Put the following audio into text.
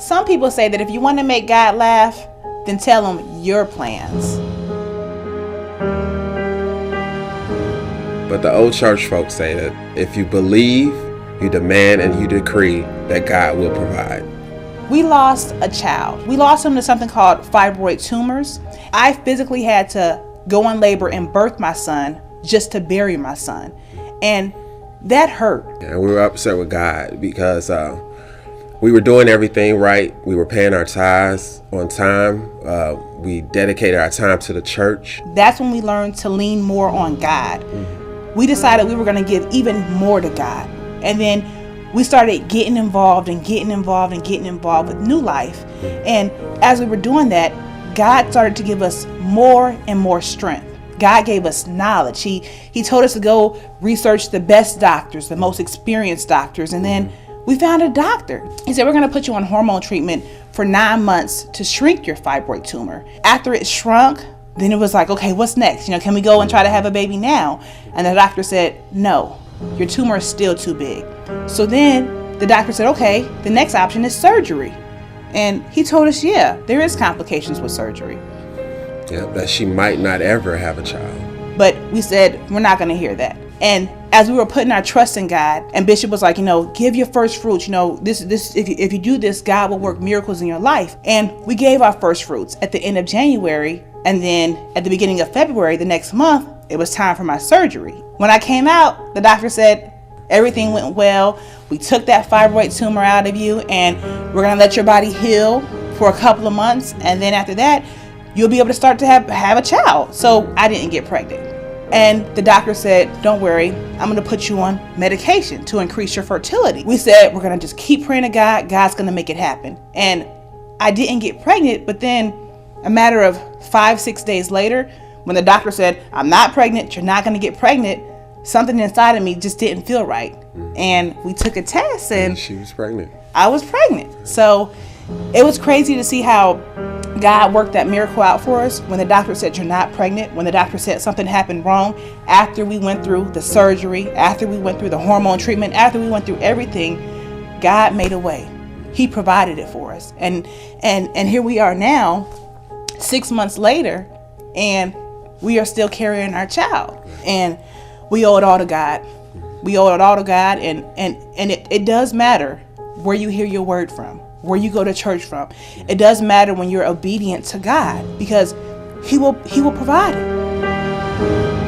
Some people say that if you want to make God laugh, then tell him your plans. But the old church folks say that if you believe, you demand, and you decree that God will provide. We lost a child. We lost him to something called fibroid tumors. I physically had to go in labor and birth my son just to bury my son. And that hurt. And we were upset with God because we were doing everything right. We were paying our tithes on time. We dedicated our time to the church. That's when we learned to lean more on God. We decided we were going to give even more to God. And then we started getting involved with New Life. And as we were doing that, God started to give us more and more strength. God gave us knowledge. He told us to go research the best doctors, the most experienced doctors. And then we found a doctor. He said, we're going to put you on hormone treatment for 9 months to shrink your fibroid tumor. After it shrunk, then it was like, okay, what's next? Can we go and try to have a baby now? And the doctor said, no, your tumor is still too big. So then the doctor said, okay, the next option is surgery. And he told us, yeah, there is complications with surgery. Yeah, that she might not ever have a child. But we said, we're not going to hear that. And as we were putting our trust in God, and Bishop was like, give your first fruits. If you do this, God will work miracles in your life. And we gave our first fruits at the end of January. And then at the beginning of February, the next month, it was time for my surgery. When I came out, the doctor said, everything went well. We took that fibroid tumor out of you, and we're going to let your body heal for a couple of months. And then after that, you'll be able to start to have a child. So I didn't get pregnant. And the doctor said, don't worry, I'm going to put you on medication to increase your fertility. We said, we're going to just keep praying to God. God's going to make it happen. And I didn't get pregnant, but then a matter of 5-6 days later, when the doctor said, I'm not pregnant, you're not going to get pregnant, something inside of me just didn't feel right. And we took a test and she was pregnant. I was pregnant. So it was crazy to see how God worked that miracle out for us. When the doctor said you're not pregnant, when the doctor said something happened wrong, after we went through the surgery, after we went through the hormone treatment, after we went through everything, God made a way. He provided it for us. And here we are now, 6 months later, and we are still carrying our child. And we owe it all to God. We owe it all to God. And it does matter where you hear your word from, where you go to church from. It does matter when you're obedient to God, because He will provide it.